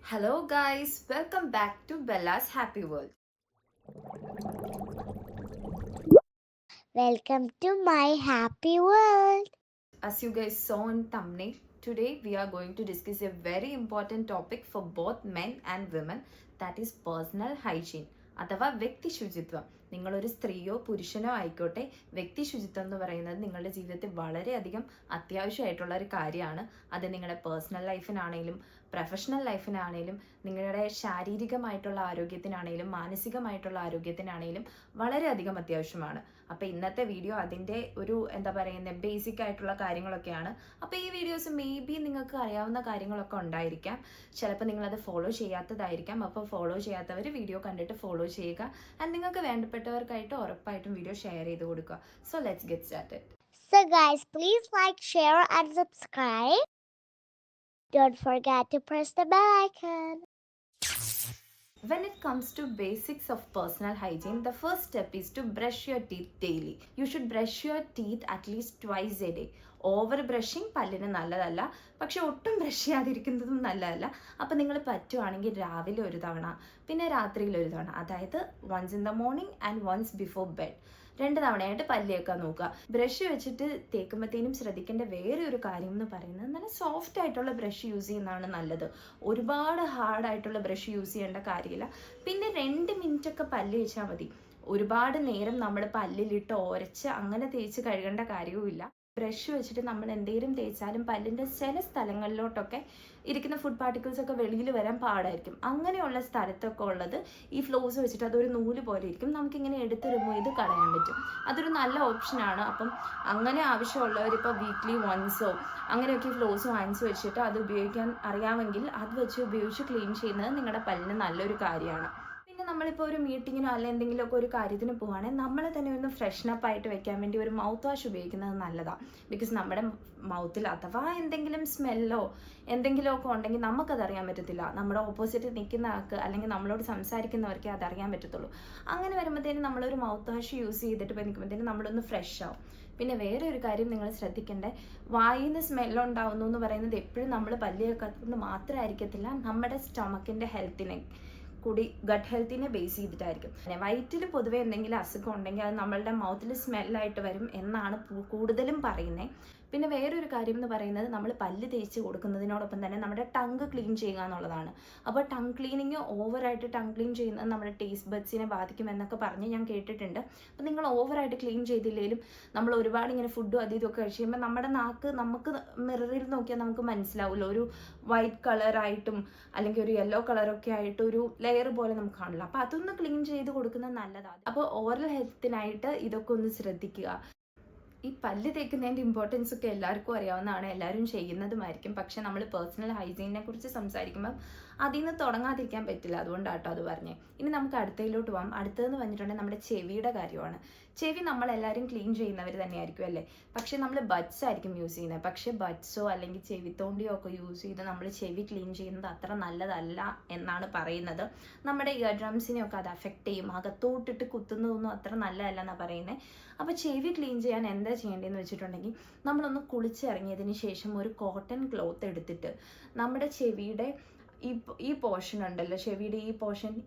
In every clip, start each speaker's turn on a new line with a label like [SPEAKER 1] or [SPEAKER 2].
[SPEAKER 1] Hello guys, welcome back to Bella's Happy World.
[SPEAKER 2] Welcome to my happy world.
[SPEAKER 1] As you guys saw in thumbnail, today we are going to discuss a very important topic for both men and women, that is personal hygiene അഥവാ വ്യക്തി ശുചിത്വം. നിങ്ങളൊരു സ്ത്രീയോ പുരുഷനോ ആയിക്കോട്ടെ, വ്യക്തി ശുചിത്വം എന്ന് പറയുന്നത് നിങ്ങളുടെ ജീവിതത്തിൽ വളരെയധികം അത്യാവശ്യമായിട്ടുള്ള ഒരു കാര്യമാണ്. അത് നിങ്ങളുടെ പേഴ്സണൽ ലൈഫിനാണെങ്കിലും പ്രൊഫഷണൽ ലൈഫിനാണെങ്കിലും നിങ്ങളുടെ ശാരീരികമായിട്ടുള്ള ആരോഗ്യത്തിനാണെങ്കിലും മാനസികമായിട്ടുള്ള ആരോഗ്യത്തിനാണെങ്കിലും വളരെയധികം അത്യാവശ്യമാണ്. അപ്പോൾ ഇന്നത്തെ വീഡിയോ അതിൻ്റെ ഒരു എന്താ പറയുന്നത് ബേസിക് ആയിട്ടുള്ള കാര്യങ്ങളൊക്കെയാണ്. അപ്പോൾ ഈ വീഡിയോസ് മേ ബി നിങ്ങൾക്ക് അറിയാവുന്ന കാര്യങ്ങളൊക്കെ ഉണ്ടായിരിക്കാം, ചിലപ്പോൾ നിങ്ങളത് ഫോളോ ചെയ്യാത്തതായിരിക്കാം. അപ്പോൾ ഫോളോ ചെയ്യാത്തവർ വീഡിയോ കണ്ടിട്ട് ഫോളോ ചെയ്യുക. ആൻഡ് നിങ്ങൾക്ക് വേണ്ടപ്പെട്ടവർക്കായിട്ട് ഉറപ്പായിട്ടും വീഡിയോ ഷെയർ ചെയ്ത് കൊടുക്കുക. So let's get started.
[SPEAKER 2] So guys, please like, share and subscribe. Don't forget to press the bell icon.
[SPEAKER 1] When it comes to basics of personal hygiene, the first step is to brush your teeth daily. You should brush your teeth at least twice a day. Over brushing പല്ലിന് നല്ലതല്ല, പക്ഷെ ഒട്ടും brush ചെയ്യാതിരിക്കുന്നതും നല്ലതല്ല. അപ്പം നിങ്ങൾ പറ്റുവാണെങ്കിൽ രാവിലെ ഒരു തവണ, പിന്നെ രാത്രിയിൽ ഒരു തവണ, അതായത് once in the morning and once before bed, 2 തവണയായിട്ട് പല്ല് തേക്കാൻ നോക്കുക. ബ്രഷ് വെച്ചിട്ട് തേക്കുമ്പോഴത്തേനും ശ്രദ്ധിക്കേണ്ട വേറെ ഒരു കാര്യം എന്ന് പറയുന്നത് നല്ല സോഫ്റ്റ് ആയിട്ടുള്ള ബ്രഷ് യൂസ് ചെയ്യുന്നതാണ് നല്ലത്. ഒരുപാട് ഹാർഡായിട്ടുള്ള ബ്രഷ് യൂസ് ചെയ്യേണ്ട കാര്യമില്ല. പിന്നെ 2 മിനിറ്റ് ഒക്കെ പല്ല് തേച്ചാൽ മതി. ഒരുപാട് നേരം നമ്മൾ പല്ലിലിട്ട് ഒരച്ച് അങ്ങനെ തേച്ച് കഴുകേണ്ട കാര്യവുമില്ല. ബ്രഷ് വെച്ചിട്ട് നമ്മൾ എന്തെങ്കിലും തേച്ചാലും പല്ലിൻ്റെ ചില സ്ഥലങ്ങളിലോട്ടൊക്കെ ഇരിക്കുന്ന ഫുഡ് പാർട്ടിക്കിൾസ് ഒക്കെ വെളിയിൽ വരാൻ പാടായിരിക്കും. അങ്ങനെയുള്ള സ്ഥലത്തൊക്കെ ഉള്ളത് ഈ ഫ്ലോസ് വെച്ചിട്ട് അതൊരു നൂല് പോലെ ഇരിക്കും, നമുക്കിങ്ങനെ എടുത്ത് റിമൂവ് ചെയ്ത് കളയാൻ പറ്റും. അതൊരു നല്ല ഓപ്ഷനാണ്. അപ്പം അങ്ങനെ ആവശ്യമുള്ളവർ ഇപ്പോൾ വീക്ക്ലി വൺസോ അങ്ങനെയൊക്കെ ഫ്ലോസ് വാങ്ങിച്ച് വെച്ചിട്ട് അത് ഉപയോഗിക്കാൻ അറിയാമെങ്കിൽ അത് വെച്ച് ഉപയോഗിച്ച് ക്ലീൻ ചെയ്യുന്നത് നിങ്ങളുടെ പല്ലിന് നല്ലൊരു കാര്യമാണ്. പിന്നെ നമ്മളിപ്പോൾ ഒരു മീറ്റിങ്ങിനോ അല്ല എന്തെങ്കിലുമൊക്കെ ഒരു കാര്യത്തിന് പോവുകയാണെങ്കിൽ നമ്മളെ തന്നെ ഒന്ന് ഫ്രഷ്നപ്പ് ആയിട്ട് വെക്കാൻ വേണ്ടി ഒരു മൗത്ത് വാഷ് ഉപയോഗിക്കുന്നത് നല്ലതാണ്. ബിക്കോസ് നമ്മുടെ മൗത്തിൽ അഥവാ എന്തെങ്കിലും സ്മെല്ലോ എന്തെങ്കിലുമൊക്കെ ഉണ്ടെങ്കിൽ നമുക്കതറിയാൻ പറ്റത്തില്ല. നമ്മുടെ ഓപ്പോസിറ്റ് നിൽക്കുന്ന ആൾക്ക് അല്ലെങ്കിൽ നമ്മളോട് സംസാരിക്കുന്നവർക്കേ അതറിയാൻ പറ്റത്തുള്ളൂ. അങ്ങനെ വരുമ്പോഴത്തേനും നമ്മളൊരു മൗത്ത് വാഷ് യൂസ് ചെയ്തിട്ട് നിൽക്കുമ്പോഴത്തേനും നമ്മളൊന്ന് ഫ്രഷ് ആവും. പിന്നെ വേറെ ഒരു കാര്യം നിങ്ങൾ ശ്രദ്ധിക്കേണ്ടത്, വായിൽ നിന്ന് സ്മെല്ലുണ്ടാവുന്നു എന്ന് പറയുന്നത് എപ്പോഴും നമ്മൾ പല്ല് കേൾക്കാത്തത് മാത്രമായിരിക്കത്തില്ല, നമ്മുടെ സ്റ്റൊമക്കിൻ്റെ ഹെൽത്തിനെ കൂടി ഗട്ട് ഹെൽത്തിനെ ബേസ് ചെയ്തിട്ടായിരിക്കും. വയറ്റിൽ പൊതുവെ എന്തെങ്കിലും അസുഖം ഉണ്ടെങ്കിൽ അത് നമ്മളുടെ മൗത്തിൽ സ്മെല്ലായിട്ട് വരും എന്നാണ് കൂടുതലും പറയുന്നത്. പിന്നെ വേറൊരു കാര്യം എന്ന് പറയുന്നത്, നമ്മൾ പല്ല് തേച്ച് കൊടുക്കുന്നതിനോടൊപ്പം തന്നെ നമ്മുടെ ടങ്ക് ക്ലീൻ ചെയ്യുക എന്നുള്ളതാണ്. അപ്പോൾ ടങ് ക്ലീനിങ് ഓവറായിട്ട് ടങ് ക്ലീൻ ചെയ്യുന്നത് നമ്മുടെ ടേസ്റ്റ് ബഡ്സിനെ ബാധിക്കും എന്നൊക്കെ പറഞ്ഞ് ഞാൻ കേട്ടിട്ടുണ്ട്. അപ്പോൾ നിങ്ങൾ ഓവറായിട്ട് ക്ലീൻ ചെയ്തില്ലെങ്കിലും നമ്മൾ ഒരുപാട് ഇങ്ങനെ ഫുഡും അതും ഇതൊക്കെ കഴിച്ച് കഴിയുമ്പോൾ നമ്മുടെ നാക്ക് നമുക്ക് മിററിൽ നോക്കിയാൽ നമുക്ക് മനസ്സിലാവുമല്ലോ, ഒരു വൈറ്റ് കളറായിട്ടും അല്ലെങ്കിൽ ഒരു യെല്ലോ കളറൊക്കെ ആയിട്ട് ഒരു ലെയർ പോലെ നമുക്ക് കാണില്ല. അപ്പോൾ അതൊന്ന് ക്ലീൻ ചെയ്ത് കൊടുക്കുന്നത് നല്ലതാണ്. അപ്പോൾ ഓറൽ ഹെൽത്തിനായിട്ട് ഇതൊക്കെ ഒന്ന് ശ്രദ്ധിക്കുക. ഈ പല്ല് തേക്കുന്നതിൻ്റെ ഇമ്പോർട്ടൻസ് ഒക്കെ എല്ലാവർക്കും അറിയാവുന്നതാണ്, എല്ലാവരും ചെയ്യുന്നതുമായിരിക്കും. പക്ഷെ നമ്മൾ പേഴ്സണൽ ഹൈജീനെ കുറിച്ച് സംസാരിക്കുമ്പം അതിൽ നിന്ന് തുടങ്ങാതിരിക്കാൻ പറ്റില്ല, അതുകൊണ്ടാട്ടോ അത് പറഞ്ഞേ. ഇനി നമുക്ക് അടുത്തതിലോട്ട് പോകാം. അടുത്തതെന്ന് പറഞ്ഞിട്ടുണ്ടെങ്കിൽ നമ്മുടെ ചെവിയുടെ കാര്യമാണ്. ചെവി നമ്മളെല്ലാവരും ക്ലീൻ ചെയ്യുന്നവർ തന്നെയായിരിക്കും അല്ലേ, പക്ഷെ നമ്മൾ ബഡ്സ് ആയിരിക്കും യൂസ് ചെയ്യുന്നത്. പക്ഷേ ബഡ്സോ അല്ലെങ്കിൽ ചെവിത്തോണ്ടിയോ ഒക്കെ യൂസ് ചെയ്ത് നമ്മൾ ചെവി ക്ലീൻ ചെയ്യുന്നത് അത്ര നല്ലതല്ല എന്നാണ് പറയുന്നത്. നമ്മുടെ ഇയർ ഡ്രംസിനെയൊക്കെ അത് അഫക്റ്റ് ചെയ്യും, അകത്തോട്ടിട്ട് കുത്തുന്നതൊന്നും അത്ര നല്ലതല്ല എന്നാണ് പറയുന്നത്. അപ്പോൾ ചെവി ക്ലീൻ ചെയ്യാൻ എന്താ ചെയ്യേണ്ടതെന്ന് വെച്ചിട്ടുണ്ടെങ്കിൽ, നമ്മളൊന്ന് കുളിച്ചിറങ്ങിയതിന് ശേഷം ഒരു കോട്ടൺ ക്ലോത്ത് എടുത്തിട്ട് നമ്മുടെ ചെവിയുടെ ഈ പോർഷൻ ഉണ്ടല്ലോ, ചെവിയുടെ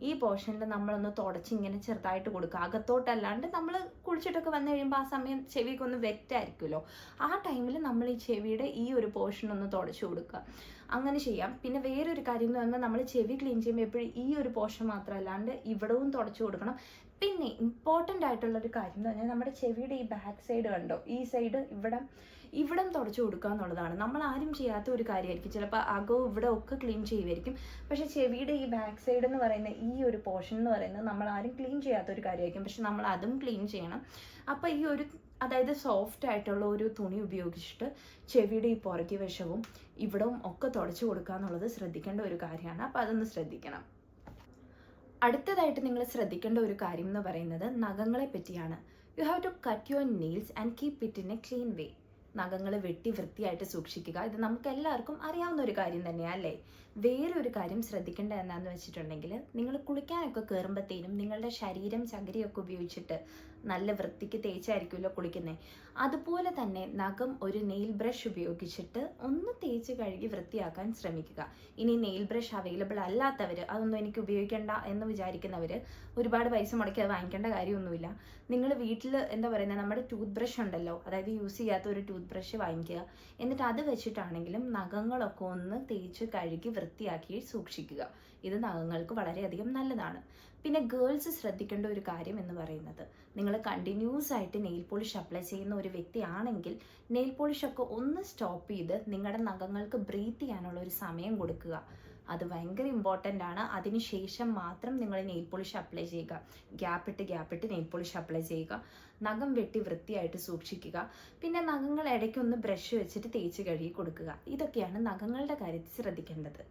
[SPEAKER 1] ഈ പോർഷനിൽ നമ്മളൊന്ന് തുടച്ച് ഇങ്ങനെ ചെറുതായിട്ട് കൊടുക്കുക. അകത്തോട്ടല്ലാണ്ട് നമ്മൾ കുളിച്ചിട്ടൊക്കെ വന്നു കഴിയുമ്പോൾ ആ സമയം ചെവിക്ക് ഒന്ന് വെറ്റായിരിക്കുമല്ലോ, ആ ടൈമിൽ നമ്മൾ ഈ ചെവിയുടെ ഈ ഒരു പോർഷൻ ഒന്ന് തുടച്ച് കൊടുക്കുക. അങ്ങനെ ചെയ്യാം. പിന്നെ വേറൊരു കാര്യം എന്ന് പറഞ്ഞാൽ, നമ്മൾ ചെവി ക്ലീൻ ചെയ്യുമ്പോൾ എപ്പോഴും ഈ ഒരു പോർഷൻ മാത്രമല്ലാണ്ട് ഇവിടവും തുടച്ച് കൊടുക്കണം. പിന്നെ ഇമ്പോർട്ടൻ്റ് ആയിട്ടുള്ളൊരു കാര്യം എന്ന് പറഞ്ഞാൽ, നമ്മുടെ ചെവിയുടെ ഈ ബാക്ക് സൈഡ് കണ്ടോ, ഈ സൈഡ് ഇവിടം തുടച്ചു കൊടുക്കുക എന്നുള്ളതാണ്. നമ്മൾ ആരും ചെയ്യാത്ത ഒരു കാര്യമായിരിക്കും. ചിലപ്പോൾ അകവും ഇവിടെ ഒക്കെ ക്ലീൻ ചെയ്യുമായിരിക്കും, പക്ഷേ ചെവിയുടെ ഈ ബാക്ക് സൈഡ് എന്ന് പറയുന്ന ഈ ഒരു പോർഷൻ എന്ന് പറയുന്നത് നമ്മൾ ആരും ക്ലീൻ ചെയ്യാത്ത ഒരു കാര്യമായിരിക്കും, പക്ഷെ നമ്മൾ അതും ക്ലീൻ ചെയ്യണം. അപ്പോൾ ഈ ഒരു അതായത് സോഫ്റ്റ് ആയിട്ടുള്ള ഒരു തുണി ഉപയോഗിച്ചിട്ട് ചെവിയുടെ ഈ പുറകെ വശവും ഇവിടവും ഒക്കെ തുടച്ചു കൊടുക്കുക എന്നുള്ളത് ശ്രദ്ധിക്കേണ്ട ഒരു കാര്യമാണ്. അപ്പോൾ അതൊന്ന് ശ്രദ്ധിക്കണം. അടുത്തതായിട്ട് നിങ്ങൾ ശ്രദ്ധിക്കേണ്ട ഒരു കാര്യം എന്ന് പറയുന്നത് നഖങ്ങളെ പറ്റിയാണ്. You have to cut your nails and keep it in a clean way. നഖങ്ങൾ വെട്ടി വൃത്തിയായിട്ട് സൂക്ഷിക്കുക. ഇത് നമുക്ക് എല്ലാവർക്കും അറിയാവുന്ന ഒരു കാര്യം തന്നെയാണ് അല്ലേ. വേറൊരു കാര്യം ശ്രദ്ധിക്കേണ്ടത് എന്താണെന്ന് വെച്ചിട്ടുണ്ടെങ്കിൽ, നിങ്ങൾ കുളിക്കാനൊക്കെ കയറുമ്പോഴത്തേനും നിങ്ങളുടെ ശരീരം ചകിരിയൊക്കെ ഉപയോഗിച്ചിട്ട് നല്ല വൃത്തിക്ക് തേച്ചായിരിക്കുമല്ലോ കുളിക്കുന്നത്. അതുപോലെ തന്നെ നഖം ഒരു നെയിൽ ബ്രഷ് ഉപയോഗിച്ചിട്ട് ഒന്ന് തേച്ച് കഴുകി വൃത്തിയാക്കാൻ ശ്രമിക്കുക. ഇനി നെയിൽ ബ്രഷ് അവൈലബിൾ അല്ലാത്തവർ, അതൊന്നും എനിക്ക് ഉപയോഗിക്കേണ്ട എന്ന് വിചാരിക്കുന്നവർ, ഒരുപാട് പൈസ മുടക്കി അത് വാങ്ങിക്കേണ്ട കാര്യമൊന്നുമില്ല. നിങ്ങൾ വീട്ടിൽ എന്താ പറയുന്നത്, നമ്മുടെ ടൂത്ത് ബ്രഷ് ഉണ്ടല്ലോ, അതായത് യൂസ് ചെയ്യാത്ത ഒരു ടൂത്ത് ബ്രഷ് വാങ്ങിക്കുക. എന്നിട്ട് അത് വെച്ചിട്ടാണെങ്കിലും നഖങ്ങളൊക്കെ ഒന്ന് തേച്ച് കഴുകി വൃത്തിയാക്കി സൂക്ഷിക്കുക. ഇത് നഖങ്ങൾക്ക് വളരെയധികം നല്ലതാണ്. പിന്നെ ഗേൾസ് ശ്രദ്ധിക്കേണ്ട ഒരു കാര്യം എന്ന് പറയുന്നത്, നിങ്ങൾ കണ്ടിന്യൂസ് ആയിട്ട് നെയിൽ പോളിഷ് അപ്ലൈ ചെയ്യുന്ന ഒരു വ്യക്തിയാണെങ്കിൽ നെയിൽ പോളിഷ് ഒക്കെ ഒന്ന് സ്റ്റോപ്പ് ചെയ്ത് നിങ്ങളുടെ നഖങ്ങൾക്ക് ബ്രീത്ത് ചെയ്യാനുള്ള ഒരു സമയം കൊടുക്കുക. അത് ഭയങ്കര ഇമ്പോർട്ടൻ്റ് ആണ്. അതിനുശേഷം മാത്രം നിങ്ങൾ നെയിൽ പോളിഷ് അപ്ലൈ ചെയ്യുക. ഗ്യാപ്പിട്ട് നെയിൽ പോളിഷ് അപ്ലൈ ചെയ്യുക. നഖം വെട്ടി വൃത്തിയായിട്ട് സൂക്ഷിക്കുക. പിന്നെ നഖങ്ങൾ ഇടയ്ക്കൊന്ന് ബ്രഷ് വെച്ചിട്ട് തേച്ച് കഴുകി കൊടുക്കുക. ഇതൊക്കെയാണ് നഖങ്ങളുടെ കാര്യത്തിൽ ശ്രദ്ധിക്കേണ്ടത്.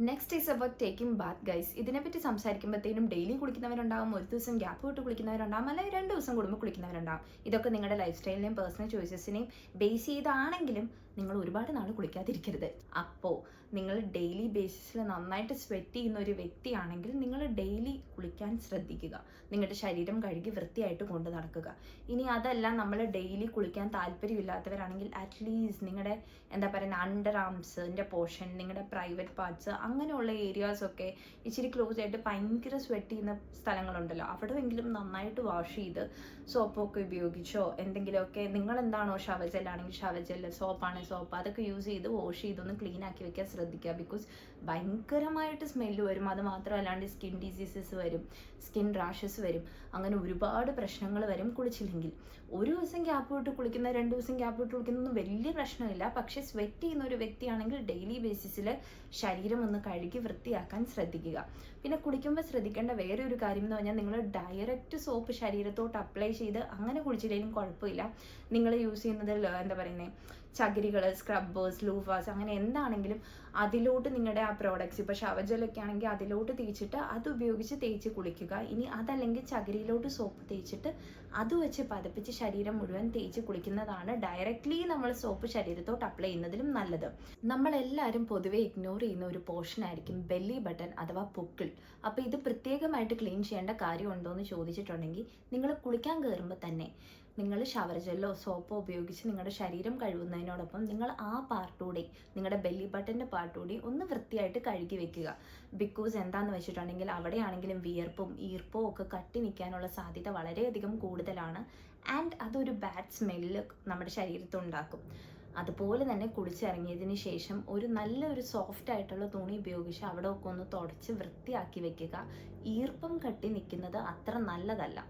[SPEAKER 1] Next is about taking bath guys. ഇതിനെപ്പറ്റി സംസാരിക്കുമ്പോഴത്തേനും ഡെയിലി കുളിക്കുന്നവരുണ്ടാവും, ഒരു ദിവസം ഗ്യാപ്പ് വിട്ട് കുളിക്കുന്നവരുണ്ടാവും, അല്ലെങ്കിൽ 2 ദിവസം കൂടുമ്പോൾ കുളിക്കുന്നവരുണ്ടാവും. ഇതൊക്കെ നിങ്ങളുടെ ലൈഫ് സ്റ്റൈലിനെയും പേഴ്സണൽ ചോയ്സസിനെയും ബേസ് ചെയ്താണെങ്കിലും നിങ്ങൾ ഒരുപാട് നാൾ കുളിക്കാതിരിക്കരുത്. അപ്പോൾ നിങ്ങൾ ഡെയിലി ബേസിസിൽ നന്നായിട്ട് സ്വെറ്റ് ചെയ്യുന്ന ഒരു വ്യക്തിയാണെങ്കിൽ നിങ്ങൾ ഡെയിലി കുളിക്കാൻ ശ്രദ്ധിക്കുക. നിങ്ങളുടെ ശരീരം കഴുകി വൃത്തിയായിട്ട് കൊണ്ട് നടക്കുക. ഇനി അതല്ല, നമ്മൾ ഡെയിലി കുളിക്കാൻ താല്പര്യമില്ലാത്തവരാണെങ്കിൽ അറ്റ്ലീസ്റ്റ് നിങ്ങളുടെ എന്താ പറയുക, അണ്ടർ ആംസിൻ്റെ പോർഷൻ, നിങ്ങളുടെ പ്രൈവറ്റ് പാർട്സ്, അങ്ങനെയുള്ള ഏരിയാസൊക്കെ ഇച്ചിരി ക്ലോസ് ആയിട്ട് ഭയങ്കര സ്വെറ്റ് ചെയ്യുന്ന സ്ഥലങ്ങളുണ്ടല്ലോ, അവിടെയെങ്കിലും നന്നായിട്ട് വാഷ് ചെയ്ത് സോപ്പൊക്കെ ഉപയോഗിച്ചോ എന്തെങ്കിലുമൊക്കെ, നിങ്ങൾ എന്താണോ ഷവർ ജെല്ലാണെങ്കിൽ ഷവർ ജെല്ല്, സോപ്പാണെങ്കിൽ സോപ്പ്, അതൊക്കെ യൂസ് ചെയ്ത് വാഷ് ചെയ്തൊന്ന് ക്ലീൻ ആക്കി വെക്കാൻ ശ്രദ്ധിക്കുക. ബിക്കോസ് ഭയങ്കരമായിട്ട് സ്മെല്ല് വരും. അത് മാത്രമല്ലാണ്ട് സ്കിൻ ഡിസീസസ് വരും, സ്കിൻ റാഷസ് വരും, അങ്ങനെ ഒരുപാട് പ്രശ്നങ്ങൾ വരും കുളിച്ചില്ലെങ്കിൽ. ഒരു ദിവസം ഗ്യാപ്പ് വിട്ട് കുളിക്കുന്ന, 2 ദിവസം ഗ്യാപ്പ് വിട്ട് കുളിക്കുന്നൊന്നും വലിയ പ്രശ്നമില്ല. പക്ഷേ സ്വെറ്റ് ചെയ്യുന്ന ഒരു വ്യക്തിയാണെങ്കിൽ ഡെയിലി ബേസിസിൽ ശരീരം ഒന്ന് കഴുകി വൃത്തിയാക്കാൻ ശ്രദ്ധിക്കുക. പിന്നെ കുളിക്കുമ്പോൾ ശ്രദ്ധിക്കേണ്ട വേറെ ഒരു കാര്യം എന്ന് പറഞ്ഞാൽ, നിങ്ങൾ ഡയറക്റ്റ് സോപ്പ് ശരീരത്തോട്ട് അപ്ലൈ ചെയ്ത് അങ്ങനെ കുളിച്ചില്ലെങ്കിലും കുഴപ്പമില്ല. നിങ്ങൾ യൂസ് ചെയ്യുന്നത് എന്താ പറയുന്നത്, ചകിരികൾ, സ്ക്രബ്ബേഴ്സ്, ലൂഫാസ്, അങ്ങനെ എന്താണെങ്കിലും അതിലോട്ട് നിങ്ങളുടെ ആ പ്രോഡക്റ്റ്സ്, ഇപ്പോൾ ഷവർ ജെല്ലൊക്കെ ആണെങ്കിൽ അതിലോട്ട് തേച്ചിട്ട് അത് ഉപയോഗിച്ച് തേച്ച് കുളിക്കുക. ഇനി അതല്ലെങ്കിൽ ചകിരിയിലോട്ട് സോപ്പ് തേച്ചിട്ട് അത് വെച്ച് പതപ്പിച്ച് ശരീരം മുഴുവൻ തേച്ച് കുളിക്കുന്നതാണ് ഡയറക്റ്റ്ലി നമ്മൾ സോപ്പ് ശരീരത്തോട്ട് അപ്ലൈ ചെയ്യുന്നതിലും നല്ലത്. നമ്മളെല്ലാവരും പൊതുവെ ഇഗ്നോർ ചെയ്യുന്ന ഒരു പോർഷൻ ആയിരിക്കും ബെല്ലി ബട്ടൺ അഥവാ പൊക്കിൾ. അപ്പോൾ ഇത് പ്രത്യേകമായിട്ട് ക്ലീൻ ചെയ്യേണ്ട കാര്യമുണ്ടോ എന്ന് ചോദിച്ചിട്ടുണ്ടെങ്കിൽ, നിങ്ങൾ കുളിക്കാൻ കയറുമ്പോൾ തന്നെ നിങ്ങൾ ഷവർ ജെല്ലോ സോപ്പോ ഉപയോഗിച്ച് നിങ്ങളുടെ ശരീരം കഴുകുന്നതിനോടൊപ്പം നിങ്ങൾ ആ പാർട്ടൂടെ, നിങ്ങളുടെ ബെല്ലി ബട്ടൻ്റെ പാർട്ടൂടെ ഒന്ന് വൃത്തിയായിട്ട് കഴുകി വെക്കുക. ബിക്കോസ് എന്താണെന്ന് വെച്ചിട്ടുണ്ടെങ്കിൽ അവിടെയാണെങ്കിലും വിയർപ്പും ഈർപ്പവും ഒക്കെ കട്ടി നിൽക്കാനുള്ള സാധ്യത വളരെയധികം കൂടുതലാണ്. ആൻഡ് അതൊരു ബാഡ് സ്മെല്ല് നമ്മുടെ ശരീരത്തുണ്ടാക്കും. അതുപോലെ തന്നെ കുളിച്ചിറങ്ങിയതിന് ശേഷം ഒരു നല്ലൊരു സോഫ്റ്റ് ആയിട്ടുള്ള തുണി ഉപയോഗിച്ച് അവിടെ ഒക്കെ ഒന്ന് തുടച്ച് വൃത്തിയാക്കി വെക്കുക. ഈർപ്പം കട്ടി നിൽക്കുന്നത് അത്ര നല്ലതല്ല.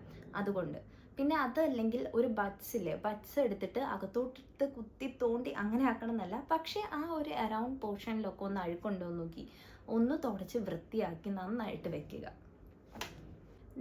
[SPEAKER 1] അതുകൊണ്ട് പിന്നെ അതല്ലെങ്കിൽ ഒരു ബഡ്സ് എടുത്തിട്ട് അകത്തോട്ടിട്ട് കുത്തി തോണ്ടി അങ്ങനെ ആക്കണം എന്നല്ല, പക്ഷേ ആ ഒരു അറൗണ്ട് പോർഷനിലൊക്കെ ഒന്ന് അഴുക്കുണ്ടോ നോക്കി ഒന്ന് തുടച്ച് വൃത്തിയാക്കി നന്നായിട്ട് വെക്കുക.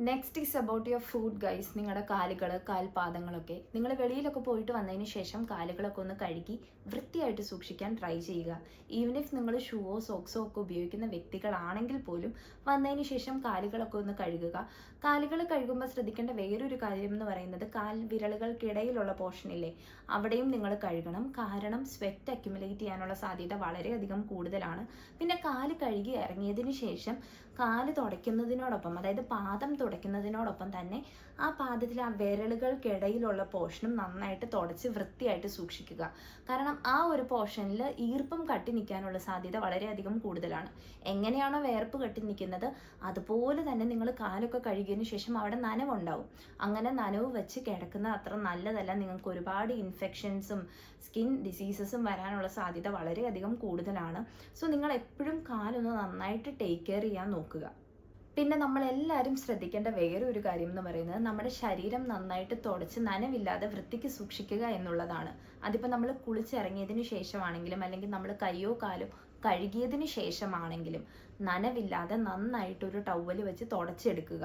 [SPEAKER 1] Next is about your food guys. നിങ്ങളുടെ കാലുകൾ, കാൽപാദങ്ങളൊക്കെ നിങ്ങൾ വെളിയിലൊക്കെ പോയിട്ട് വന്നതിന് ശേഷം കാലുകളൊക്കെ ഒന്ന് കഴുകി വൃത്തിയായിട്ട് സൂക്ഷിക്കാൻ ട്രൈ ചെയ്യുക. ഈവൻ ഇഫ് നിങ്ങൾ ഷൂവോ സോക്സോ ഒക്കെ ഉപയോഗിക്കുന്ന വ്യക്തികളാണെങ്കിൽ പോലും വന്നതിന് ശേഷം കാലുകളൊക്കെ ഒന്ന് കഴുകുക. കാലുകൾ കഴുകുമ്പോൾ ശ്രദ്ധിക്കേണ്ട വേറൊരു കാര്യം എന്ന് പറയുന്നത്, കാൽ വിരലുകൾക്കിടയിലുള്ള പോർഷനില്ലേ, അവിടെയും നിങ്ങൾ കഴുകണം. കാരണം സ്വെറ്റ് അക്യുമുലേറ്റ് ചെയ്യാനുള്ള സാധ്യത വളരെയധികം കൂടുതലാണ്. പിന്നെ കാല് കഴുകി ഇറങ്ങിയതിന് ശേഷം കാല് തുടയ്ക്കുന്നതിനോടൊപ്പം, അതായത് പാദം തുടയ്ക്കുന്നതിനോടൊപ്പം തന്നെ ആ പാദത്തിൽ ആ വിരലുകൾക്കിടയിലുള്ള പോർഷനും നന്നായിട്ട് തുടച്ച് വൃത്തിയായിട്ട് സൂക്ഷിക്കുക. കാരണം ആ ഒരു പോർഷനിൽ ഈർപ്പം കട്ടി നിൽക്കാനുള്ള സാധ്യത വളരെയധികം കൂടുതലാണ്. എങ്ങനെയാണോ വിയർപ്പ് കട്ടി നിൽക്കുന്നത് അതുപോലെ തന്നെ നിങ്ങൾ കാലൊക്കെ കഴുകിയതിന് ശേഷം അവിടെ നനവുണ്ടാവും. അങ്ങനെ നനവ് വെച്ച് കിടക്കുന്നത് അത്ര നല്ലതല്ല. നിങ്ങൾക്ക് ഒരുപാട് ഇൻഫെക്ഷൻസും സ്കിൻ ഡിസീസസും വരാനുള്ള സാധ്യത വളരെയധികം കൂടുതലാണ്. സോ നിങ്ങൾ എപ്പോഴും കാലൊന്ന് നന്നായിട്ട് ടേക്ക് കെയർ ചെയ്യാൻ നോക്കുക. പിന്നെ നമ്മളെല്ലാവരും ശ്രദ്ധിക്കേണ്ട വേറെ ഒരു കാര്യം എന്ന് പറയുന്നത്, നമ്മുടെ ശരീരം നന്നായിട്ട് തുടച്ച് നനവില്ലാതെ വൃത്തിക്ക് സൂക്ഷിക്കുക എന്നുള്ളതാണ്. അതിപ്പോൾ നമ്മൾ കുളിച്ചിറങ്ങിയതിന് ശേഷമാണെങ്കിലും അല്ലെങ്കിൽ നമ്മൾ കയ്യോ കാലോ കഴുകിയതിന് ശേഷമാണെങ്കിലും നനവില്ലാതെ നന്നായിട്ടൊരു ടവൽ വെച്ച് തുടച്ചെടുക്കുക.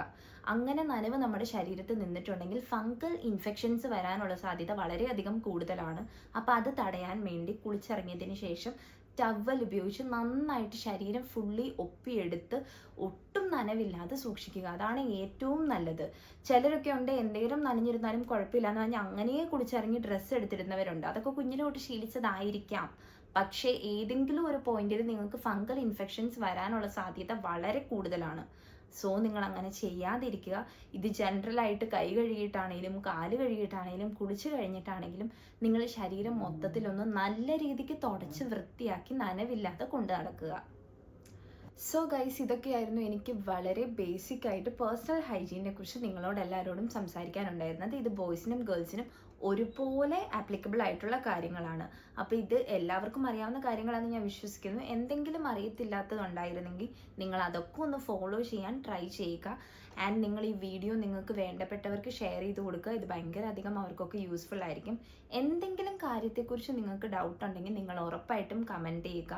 [SPEAKER 1] അങ്ങനെ നനവ് നമ്മുടെ ശരീരത്തിൽ നിന്നിട്ടുണ്ടെങ്കിൽ ഫംഗൽ ഇൻഫെക്ഷൻസ് വരാനുള്ള സാധ്യത വളരെയധികം കൂടുതലാണ്. അപ്പോൾ അത് തടയാൻ വേണ്ടി കുളിച്ചിറങ്ങിയതിന് ശേഷം ടവൽ ഉപയോഗിച്ച് നന്നായിട്ട് ശരീരം ഫുള്ളി ഒപ്പിയെടുത്ത് ഒട്ടും നനവില്ലാതെ സൂക്ഷിക്കുക. അതാണ് ഏറ്റവും നല്ലത്. ചിലരൊക്കെ ഉണ്ട് എന്തെങ്കിലും നനഞ്ഞിരുന്നാലും കുഴപ്പമില്ല എന്ന് പറഞ്ഞാൽ അങ്ങനെ കുളിച്ചിറങ്ങി ഡ്രസ്സ് എടുത്തിടുന്നവരുണ്ട്. അതൊക്കെ കുഞ്ഞിലോട്ട് ശീലിച്ചതായിരിക്കാം. പക്ഷേ ഏതെങ്കിലും ഒരു പോയിന്റിൽ നിങ്ങൾക്ക് ഫംഗൽ ഇൻഫെക്ഷൻസ് വരാനുള്ള സാധ്യത വളരെ കൂടുതലാണ്. സോ നിങ്ങൾ അങ്ങനെ ചെയ്യാതിരിക്കുക. ഇത് ജനറലായിട്ട് കൈ കഴുകിയിട്ടാണെങ്കിലും കാല് കഴുകിയിട്ടാണെങ്കിലും കുളിച്ച് കഴിഞ്ഞിട്ടാണെങ്കിലും നിങ്ങൾ ശരീരം മൊത്തത്തിലൊന്ന് നല്ല രീതിക്ക് തുടച്ച് വൃത്തിയാക്കി നനവില്ലാതെ കൊണ്ടു നടക്കുക. സോ ഗൈസ്, ഇതൊക്കെയായിരുന്നു എനിക്ക് വളരെ ബേസിക് ആയിട്ട് പേഴ്സണൽ ഹൈജീനെ കുറിച്ച് നിങ്ങളോട് എല്ലാവരോടും സംസാരിക്കാനുണ്ടായിരുന്നത്. ഇത് ബോയ്സിനും ഗേൾസിനും ഒരുപോലെ ആപ്ലിക്കബിൾ ആയിട്ടുള്ള കാര്യങ്ങളാണ്. അപ്പോൾ ഇത് എല്ലാവർക്കും അറിയാവുന്ന കാര്യങ്ങളാണെന്ന് ഞാൻ വിശ്വസിക്കുന്നു. എന്തെങ്കിലും അറിയത്തില്ലാത്തതുണ്ടായിരുന്നെങ്കിൽ നിങ്ങൾ അതൊക്കെ ഒന്ന് ഫോളോ ചെയ്യാൻ ട്രൈ ചെയ്യുക. ആൻഡ് നിങ്ങൾ ഈ വീഡിയോ നിങ്ങൾക്ക് വേണ്ടപ്പെട്ടവർക്ക് ഷെയർ ചെയ്ത് കൊടുക്കുക. ഇത് ഭയങ്കര അധികം അവർക്കൊക്കെ യൂസ്ഫുൾ ആയിരിക്കും. എന്തെങ്കിലും കാര്യത്തെക്കുറിച്ച് നിങ്ങൾക്ക് ഡൗട്ട് ഉണ്ടെങ്കിൽ നിങ്ങൾ ഉറപ്പായിട്ടും കമൻറ്റ് ചെയ്യുക.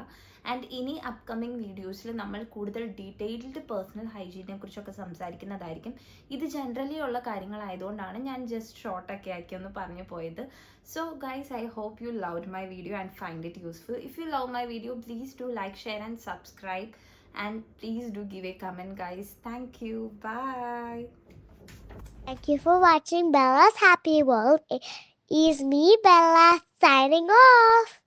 [SPEAKER 1] ആൻഡ് ഇനി അപ്കമിങ് വീഡിയോസിൽ നമ്മൾ കൂടുതൽ ഡീറ്റെയിൽഡ് പേഴ്സണൽ ഹൈജീനെ കുറിച്ചൊക്കെ സംസാരിക്കുന്നതായിരിക്കും. ഇത് ജനറലി ഉള്ള കാര്യങ്ങളായതുകൊണ്ടാണ് ഞാൻ ജസ്റ്റ് ഷോർട്ടൊക്കെ ആക്കി ഒന്ന് പറഞ്ഞു പോയത്. So guys, I hope you loved my video and find it useful. If you love my video, please do like, share and subscribe, and please do give a comment guys. Thank you. Bye.
[SPEAKER 2] Thank you for watching Bella's Happy World. It is me, Bella, signing off.